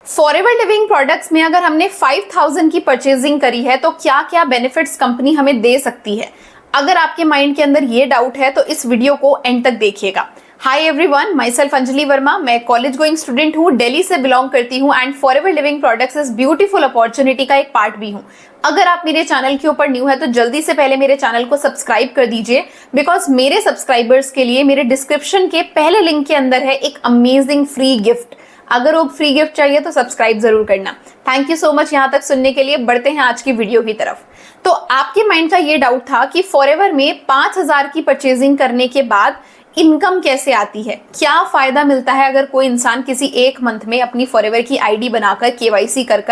Forever living products में अगर हमने 5000 की परचेजिंग करी है तो क्या क्या बेनिफिट्स कंपनी हमें दे सकती है। अगर आपके माइंड के अंदर ये डाउट है तो इस वीडियो को एंड तक देखिएगा। Hi everyone, my self Anjali Verma. मैं कॉलेज गोइंग स्टूडेंट हूँ, दिल्ली से बिलोंग करती हूँ एंड फॉरएवर लिविंग प्रोडक्ट्स इस ब्यूटीफुल अपॉर्चुनिटी का एक पार्ट भी हूँ। अगर आप मेरे चैनल के ऊपर न्यू है तो जल्दी से पहले मेरे चैनल को सब्सक्राइब कर दीजिए, बिकॉज मेरे सब्सक्राइबर्स के लिए मेरे डिस्क्रिप्शन के पहले लिंक के अंदर है एक अमेजिंग फ्री गिफ्ट। अगर वो फ्री गिफ्ट चाहिए तो सब्सक्राइब जरूर करना। थैंक यू सो मच यहाँ तक सुनने के लिए। बढ़ते हैं आज की वीडियो की तरफ। तो आपके माइंड का ये डाउट था कि फॉरएवर में 5000 की परचेजिंग करने के बाद इनकम कैसे आती है, क्या फायदा मिलता है अगर कोई इंसान किसी एक मंथ में अपनी फॉरएवर की आईडी बनाकर केवाईसी कर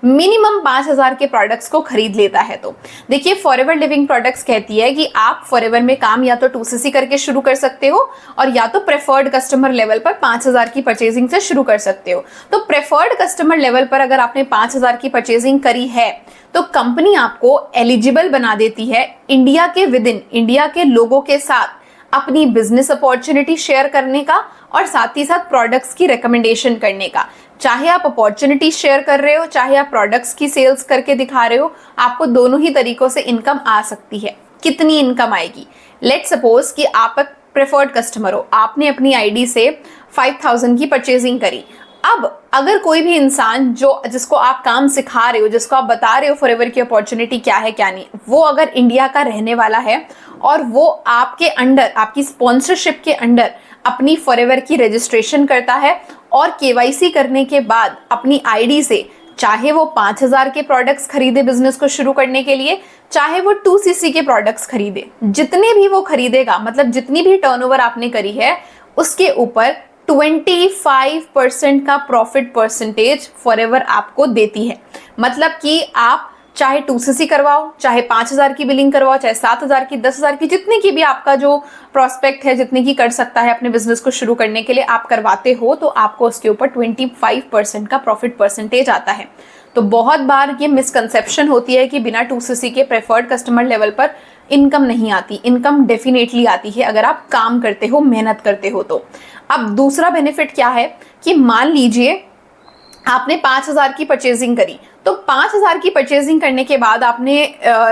मिनिमम 5000 के प्रोडक्ट्स को खरीद लेता है। तो देखिए, फॉरएवर लिविंग प्रोडक्ट्स कहती है कि आप फॉरएवर में काम या तो 2cc करके शुरू कर सकते हो और या तो प्रेफर्ड कस्टमर लेवल पर 5000 की परचेजिंग से शुरू कर सकते हो। तो प्रेफर्ड कस्टमर लेवल पर अगर आपने 5000 की परचेजिंग करी है तो कंपनी आपको एलिजिबल बना देती है इंडिया के विदिन, इंडिया के लोगों के साथ अपनी बिजनेस अपॉर्चुनिटी शेयर करने का और साथ ही साथ प्रोडक्ट्स की रिकमेंडेशन करने का। चाहे आप अपॉर्चुनिटी शेयर कर रहे हो, चाहे आप प्रोडक्ट्स की सेल्स करके दिखा रहे हो, आपको दोनों ही तरीकों से इनकम आ सकती है। कितनी इनकम आएगी? लेट्स सपोज कि आप एक प्रेफर्ड कस्टमर हो, आपने अपनी आईडी से 5000 की परचेजिंग करी। अब अगर कोई भी इंसान जिसको आप काम सिखा रहे हो, जिसको आप बता रहे हो फॉरएवर की अपॉर्चुनिटी क्या है क्या नहीं, वो अगर इंडिया का रहने वाला है और वो आपके अंडर, आपकी स्पॉन्सरशिप के अंडर अपनी फॉरएवर की रजिस्ट्रेशन करता है और केवाईसी करने के बाद अपनी आईडी से चाहे वो 5000 के प्रोडक्ट्स खरीदे बिजनेस को शुरू करने के लिए, चाहे वो 2cc के प्रोडक्ट्स खरीदे, जितने भी वो खरीदेगा, मतलब जितनी भी टर्नओवर आपने करी है उसके ऊपर 25% का प्रॉफिट परसेंटेज फॉरएवर आपको देती है। मतलब कि आप चाहे 2cc करवाओ, चाहे 5000 की बिलिंग करवाओ, चाहे 7000 की, 10000 की, जितने की भी आपका जो प्रोस्पेक्ट है, जितने की कर सकता है अपने बिजनेस को शुरू करने के लिए, आप करवाते हो तो आपको उसके ऊपर 25% का प्रॉफिट परसेंटेज आता है। तो बहुत बार ये मिसकंसेप्शन होती है कि बिना 2cc के प्रेफर्ड कस्टमर लेवल पर इनकम नहीं आती। इनकम डेफिनेटली आती है अगर आप काम करते हो, मेहनत करते हो। तो अब दूसरा बेनिफिट क्या है कि मान लीजिए आपने 5000 की परचेजिंग करी, तो 5000 की परचेजिंग करने के बाद आपने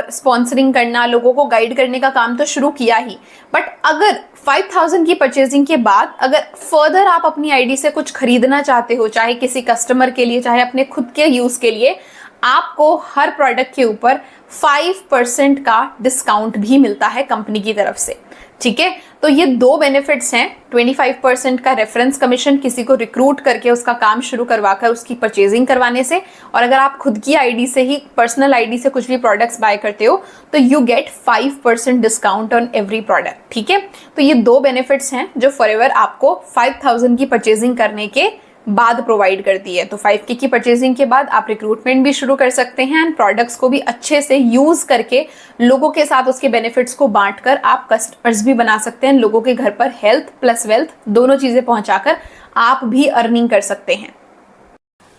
स्पॉन्सरिंग करना, लोगों को गाइड करने का काम तो शुरू किया ही, बट अगर 5000 की परचेजिंग के बाद अगर फर्दर आप अपनी आईडी से कुछ खरीदना चाहते हो, चाहे किसी कस्टमर के लिए, चाहे अपने खुद के यूज के लिए, आपको हर प्रोडक्ट के ऊपर 5% का डिस्काउंट भी मिलता है कंपनी की तरफ से। ठीक है, तो ये दो बेनिफिट्स हैं। 25% का रेफरेंस कमीशन किसी को रिक्रूट करके उसका काम शुरू करवाकर उसकी परचेजिंग करवाने से, और अगर आप खुद की आईडी से ही, पर्सनल आईडी से कुछ भी प्रोडक्ट्स बाय करते हो तो you get 5% discount on every product. ठीक है, तो ये दो बेनिफिट्स हैं जो फॉरएवर आपको 5000 की परचेजिंग करने के बाद प्रोवाइड करती है। तो 5K की परचेजिंग के बाद आप रिक्रूटमेंट भी शुरू कर सकते हैं एंड प्रोडक्ट्स को भी अच्छे से यूज करके लोगों के साथ उसके बेनिफिट्स को बांटकर आप कस्टमर्स भी बना सकते हैं। लोगों के घर पर हेल्थ प्लस वेल्थ दोनों चीजें पहुंचाकर आप भी अर्निंग कर सकते हैं।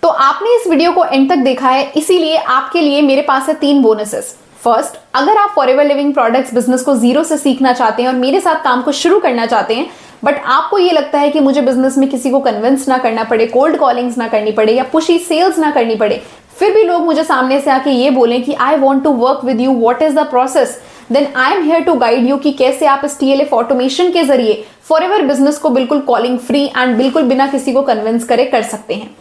तो आपने इस वीडियो को एंड तक देखा है, इसीलिए आपके लिए मेरे पास है 3 बोनसेस। फर्स्ट, अगर आप फॉरएवर लिविंग प्रोडक्ट्स बिजनेस को जीरो से सीखना चाहते हैं और मेरे साथ काम को शुरू करना चाहते हैं, बट आपको ये लगता है कि मुझे बिजनेस में किसी को कन्विंस ना करना पड़े, कोल्ड कॉलिंग्स ना करनी पड़े या पुशी सेल्स ना करनी पड़े, फिर भी लोग मुझे सामने से आके ये बोलें कि I want to work with you, what is the process, then I am here to guide you कि कैसे आप इस TLF ऑटोमेशन के जरिए फॉरएवर बिजनेस को बिल्कुल कॉलिंग फ्री एंड बिल्कुल बिना किसी को कन्विंस करे कर सकते हैं।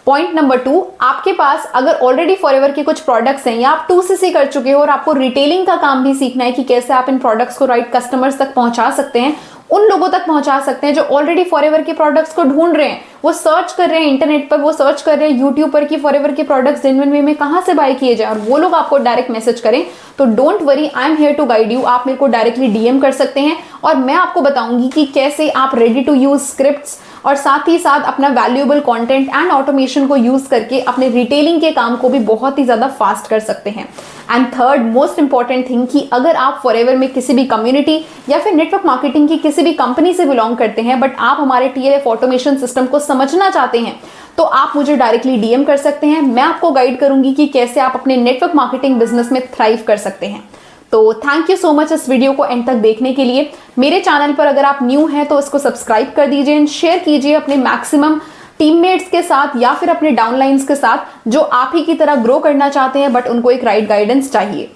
पॉइंट नंबर 2, आपके पास अगर ऑलरेडी फॉरएवर के कुछ प्रोडक्ट्स हैं या आप 2cc कर चुके हो और आपको रिटेलिंग का काम भी सीखना है कि कैसे आप इन प्रोडक्ट्स को राइट कस्टमर्स तक पहुंचा सकते हैं, उन लोगों तक पहुंचा सकते हैं जो ऑलरेडी फॉरएवर के प्रोडक्ट्स को ढूंढ रहे हैं, वो सर्च कर रहे हैं इंटरनेट पर, वो सर्च कर रहे हैं यूट्यूब पर कि फॉरएवर के प्रोडक्ट्स जेन्युइन वे में कहां से बाय किए जाए, और वो लोग आपको डायरेक्ट मैसेज करें, तो don't worry, I am here to guide you. आप मेरे को डायरेक्टली DM कर सकते हैं और मैं आपको बताऊंगी कि कैसे आप रेडी टू यूज स्क्रिप्ट्स और साथ ही साथ अपना वैल्यूएबल कंटेंट एंड ऑटोमेशन को यूज करके अपने रिटेलिंग के काम को भी बहुत ही ज्यादा फास्ट कर सकते हैं। And third most important thing कि अगर आप फॉरएवर में किसी भी कम्युनिटी या फिर नेटवर्क मार्केटिंग की किसी भी कंपनी से बिलोंग करते हैं, बट आप हमारे TLF ऑटोमेशन सिस्टम को समझना चाहते हैं, तो आप मुझे डायरेक्टली DM कर सकते हैं। मैं आपको गाइड करूंगी कि कैसे आप अपने नेटवर्क मार्केटिंग बिजनेस में थ्राइव कर सकते हैं। तो थैंक यू सो मच इस वीडियो को एंड तक देखने के लिए। मेरे चैनल पर अगर आप न्यू हैं तो इसको सब्सक्राइब कर दीजिए एंड शेयर कीजिए अपने मैक्सिमम टीममेट्स के साथ या फिर अपने डाउनलाइंस के साथ जो आप ही की तरह ग्रो करना चाहते हैं, बट उनको एक राइट गाइडेंस चाहिए।